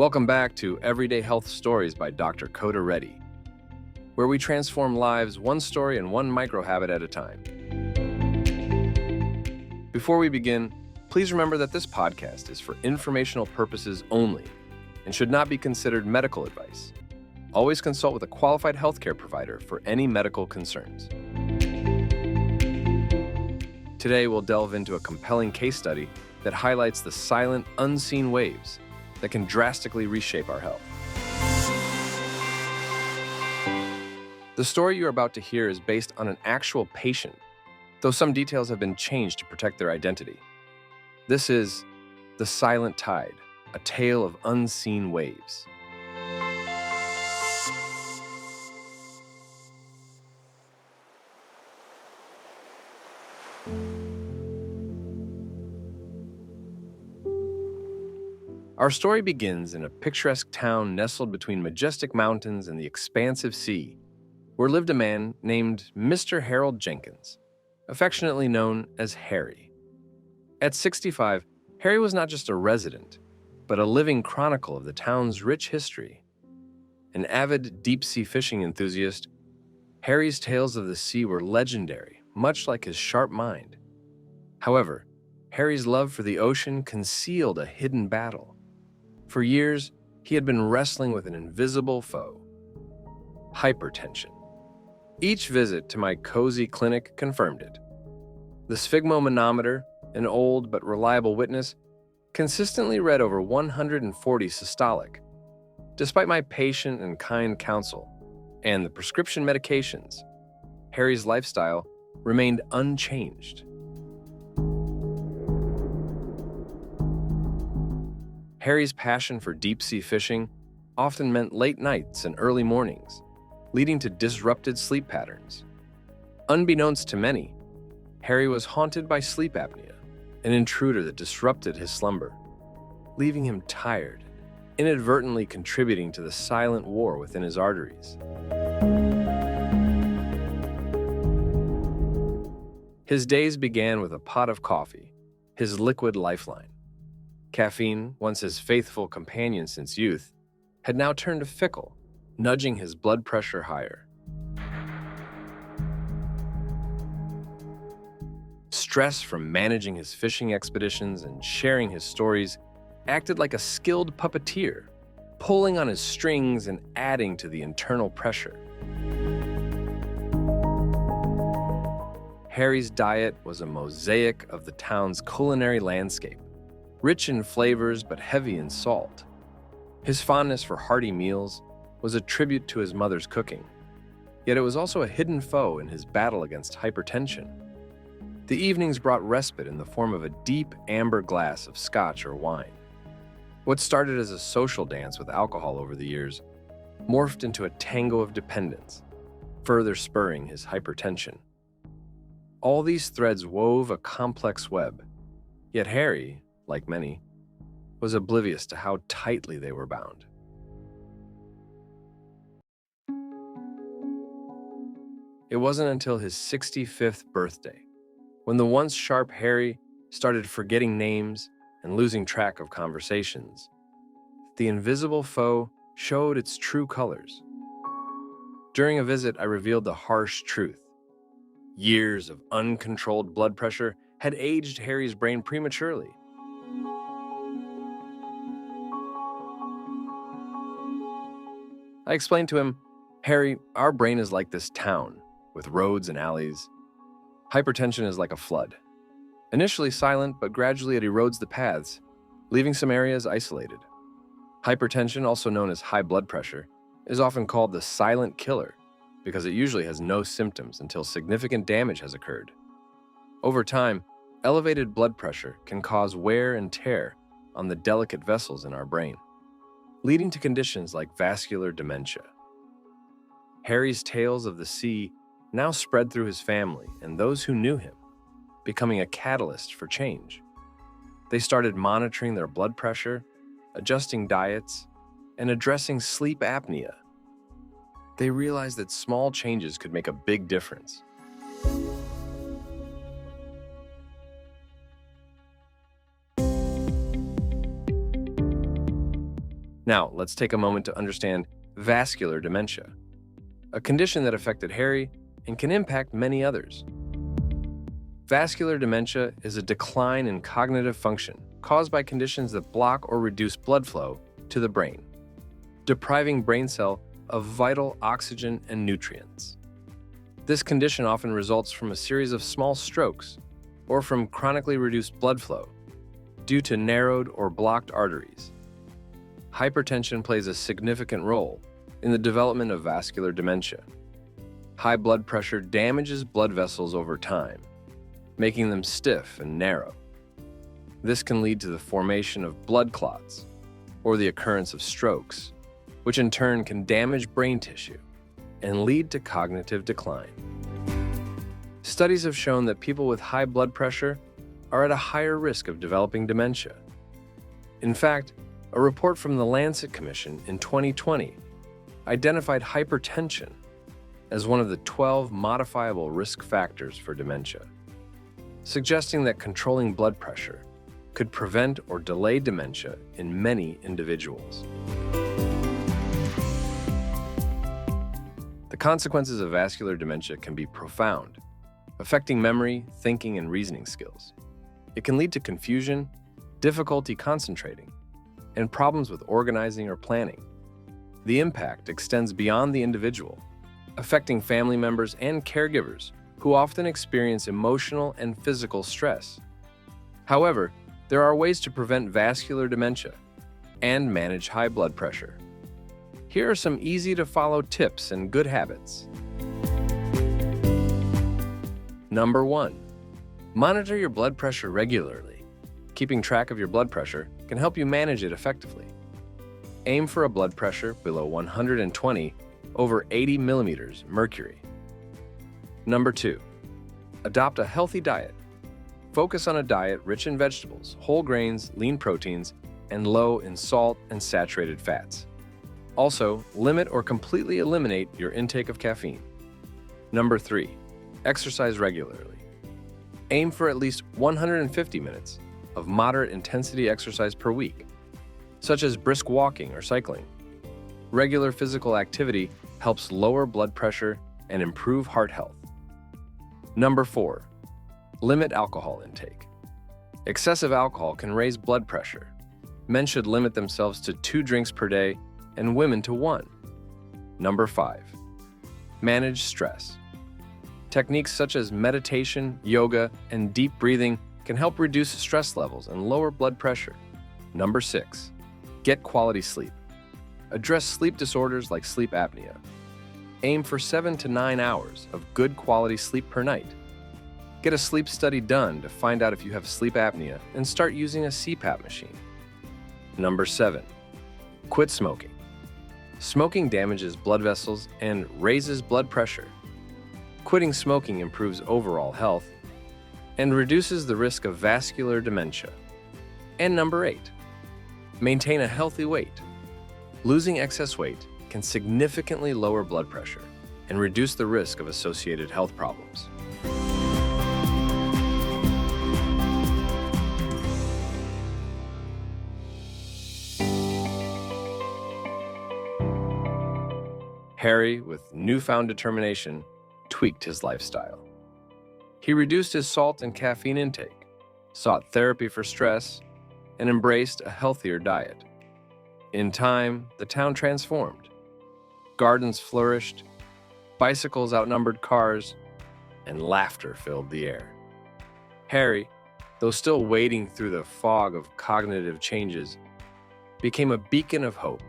Welcome back to Everyday Health Stories by Dr. Kota Reddy, where we transform lives one story and one microhabit at a time. Before we begin, please remember that this podcast is for informational purposes only and should not be considered medical advice. Always consult with a qualified healthcare provider for any medical concerns. Today, we'll delve into a compelling case study that highlights the silent, unseen waves that can drastically reshape our health. The story you're about to hear is based on an actual patient, though some details have been changed to protect their identity. This is The Silent Tide, a tale of unseen waves. Our story begins in a picturesque town nestled between majestic mountains and the expansive sea, where lived a man named Mr. Harold Jenkins, affectionately known as Harry. At 65, Harry was not just a resident, but a living chronicle of the town's rich history. An avid deep-sea fishing enthusiast, Harry's tales of the sea were legendary, much like his sharp mind. However, Harry's love for the ocean concealed a hidden battle. For years, he had been wrestling with an invisible foe: hypertension. Each visit to my cozy clinic confirmed it. The sphygmomanometer, an old but reliable witness, consistently read over 140 systolic. Despite my patient and kind counsel and the prescription medications, Harry's lifestyle remained unchanged. Harry's passion for deep-sea fishing often meant late nights and early mornings, leading to disrupted sleep patterns. Unbeknownst to many, Harry was haunted by sleep apnea, an intruder that disrupted his slumber, leaving him tired, inadvertently contributing to the silent war within his arteries. His days began with a pot of coffee, his liquid lifeline. Caffeine, once his faithful companion since youth, had now turned fickle, nudging his blood pressure higher. Stress from managing his fishing expeditions and sharing his stories acted like a skilled puppeteer, pulling on his strings and adding to the internal pressure. Harry's diet was a mosaic of the town's culinary landscape, rich in flavors but heavy in salt. His fondness for hearty meals was a tribute to his mother's cooking, yet it was also a hidden foe in his battle against hypertension. The evenings brought respite in the form of a deep amber glass of scotch or wine. What started as a social dance with alcohol over the years morphed into a tango of dependence, further spurring his hypertension. All these threads wove a complex web, yet Harry, like many, was oblivious to how tightly they were bound. It wasn't until his 65th birthday, when the once sharp Harry started forgetting names and losing track of conversations, the invisible foe showed its true colors. During a visit, I revealed the harsh truth. Years of uncontrolled blood pressure had aged Harry's brain prematurely. I explained to him, "Harry, our brain is like this town, with roads and alleys. Hypertension is like a flood. Initially silent, but gradually it erodes the paths, leaving some areas isolated. Hypertension, also known as high blood pressure, is often called the silent killer because it usually has no symptoms until significant damage has occurred. Over time, elevated blood pressure can cause wear and tear on the delicate vessels in our brain, leading to conditions like vascular dementia." Harry's tales of the sea now spread through his family and those who knew him, becoming a catalyst for change. They started monitoring their blood pressure, adjusting diets, and addressing sleep apnea. They realized that small changes could make a big difference. Now, let's take a moment to understand vascular dementia, a condition that affected Harry and can impact many others. Vascular dementia is a decline in cognitive function caused by conditions that block or reduce blood flow to the brain, depriving brain cells of vital oxygen and nutrients. This condition often results from a series of small strokes or from chronically reduced blood flow due to narrowed or blocked arteries. Hypertension plays a significant role in the development of vascular dementia. High blood pressure damages blood vessels over time, making them stiff and narrow. This can lead to the formation of blood clots or the occurrence of strokes, which in turn can damage brain tissue and lead to cognitive decline. Studies have shown that people with high blood pressure are at a higher risk of developing dementia. In fact, a report from the Lancet Commission in 2020 identified hypertension as one of the 12 modifiable risk factors for dementia, suggesting that controlling blood pressure could prevent or delay dementia in many individuals. The consequences of vascular dementia can be profound, affecting memory, thinking, and reasoning skills. It can lead to confusion, difficulty concentrating, and problems with organizing or planning. The impact extends beyond the individual, affecting family members and caregivers who often experience emotional and physical stress. However, there are ways to prevent vascular dementia and manage high blood pressure. Here are some easy-to-follow tips and good habits. Number 1. Monitor your blood pressure regularly. Keeping track of your blood pressure can help you manage it effectively. Aim for a blood pressure below 120 over 80 millimeters mercury. Number 2. Adopt a healthy diet. Focus on a diet rich in vegetables, whole grains, lean proteins, and low in salt and saturated fats. Also, limit or completely eliminate your intake of caffeine. Number 3. Exercise regularly. Aim for at least 150 minutes of moderate intensity exercise per week, such as brisk walking or cycling. Regular physical activity helps lower blood pressure and improve heart health. Number 4. Limit alcohol intake. Excessive alcohol can raise blood pressure. Men should limit themselves to 2 drinks per day and women to 1. Number 5. Manage stress. Techniques such as meditation, yoga, and deep breathing can help reduce stress levels and lower blood pressure. Number 6. Get quality sleep. Address sleep disorders like sleep apnea. Aim for 7 to 9 hours of good quality sleep per night. Get a sleep study done to find out if you have sleep apnea and start using a CPAP machine. Number 7. Quit smoking. Smoking damages blood vessels and raises blood pressure. Quitting smoking improves overall health and reduces the risk of vascular dementia. And number 8. Maintain a healthy weight. Losing excess weight can significantly lower blood pressure and reduce the risk of associated health problems. Harry, with newfound determination, tweaked his lifestyle. He reduced his salt and caffeine intake, sought therapy for stress, and embraced a healthier diet. In time, the town transformed. Gardens flourished, bicycles outnumbered cars, and laughter filled the air. Harry, though still wading through the fog of cognitive changes, became a beacon of hope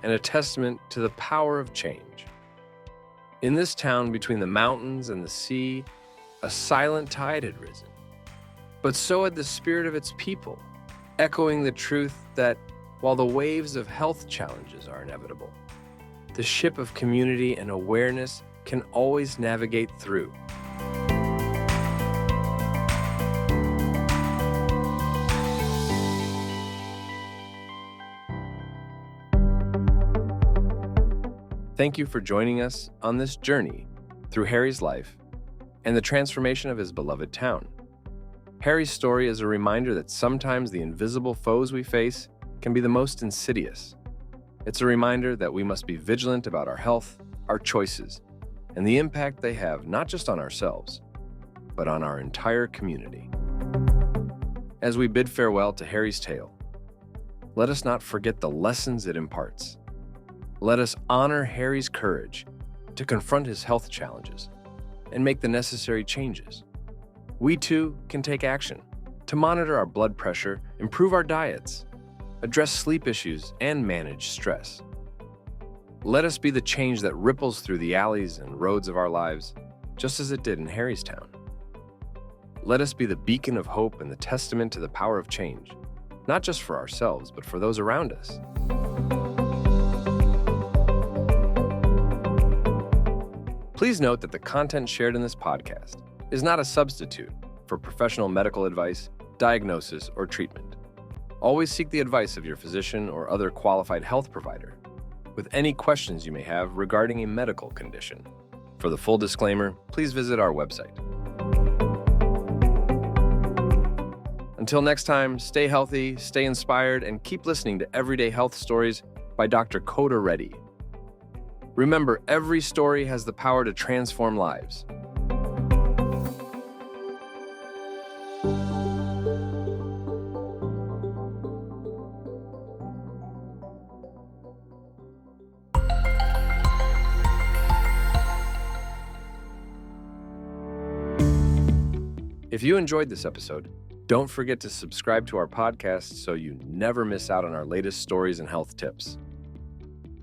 and a testament to the power of change. In this town between the mountains and the sea, a silent tide had risen, but so had the spirit of its people, echoing the truth that while the waves of health challenges are inevitable, the ship of community and awareness can always navigate through. Thank you for joining us on this journey through Harry's life and the transformation of his beloved town. Harry's story is a reminder that sometimes the invisible foes we face can be the most insidious, It's a reminder that we must be vigilant about our health, our choices, and the impact they have not just on ourselves, but on our entire community. As we bid farewell to Harry's tale, let us not forget the lessons it imparts. Let us honor Harry's courage to confront his health challenges and make the necessary changes. We too can take action to monitor our blood pressure, improve our diets, address sleep issues, and manage stress. Let us be the change that ripples through the alleys and roads of our lives, just as it did in Harry's town. Let us be the beacon of hope and the testament to the power of change, not just for ourselves, but for those around us. Please note that the content shared in this podcast is not a substitute for professional medical advice, diagnosis, or treatment. Always seek the advice of your physician or other qualified health provider with any questions you may have regarding a medical condition. For the full disclaimer, please visit our website. Until next time, stay healthy, stay inspired, and keep listening to Everyday Health Stories by Dr. Kota Reddy. Remember, every story has the power to transform lives. If you enjoyed this episode, don't forget to subscribe to our podcast so you never miss out on our latest stories and health tips.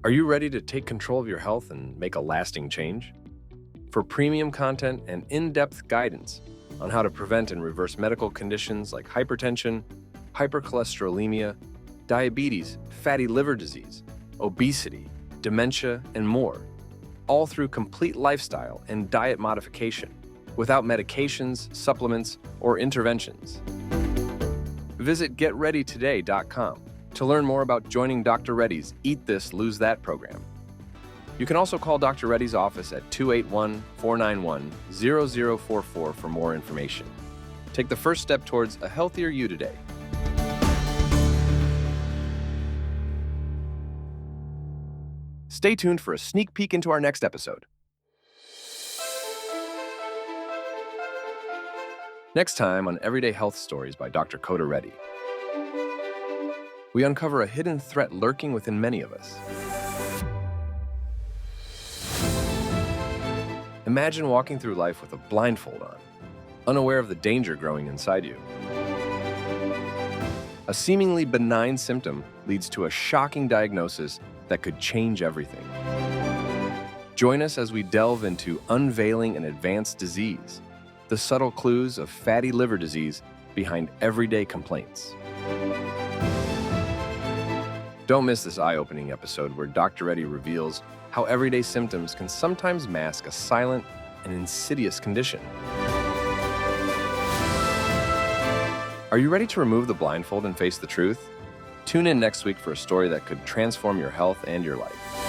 Are you ready to take control of your health and make a lasting change? For premium content and in-depth guidance on how to prevent and reverse medical conditions like hypertension, hypercholesterolemia, diabetes, fatty liver disease, obesity, dementia, and more, all through complete lifestyle and diet modification, without medications, supplements, or interventions. Visit getreadytoday.com to learn more about joining Dr. Reddy's Eat This, Lose That program. You can also call Dr. Reddy's office at 281-491-0044 for more information. Take the first step towards a healthier you today. Stay tuned for a sneak peek into our next episode. Next time on Everyday Health Stories by Dr. Kota Reddy, we uncover a hidden threat lurking within many of us. Imagine walking through life with a blindfold on, unaware of the danger growing inside you. A seemingly benign symptom leads to a shocking diagnosis that could change everything. Join us as we delve into unveiling an advanced disease, the subtle clues of fatty liver disease behind everyday complaints. Don't miss this eye-opening episode where Dr. Reddy reveals how everyday symptoms can sometimes mask a silent and insidious condition. Are you ready to remove the blindfold and face the truth? Tune in next week for a story that could transform your health and your life.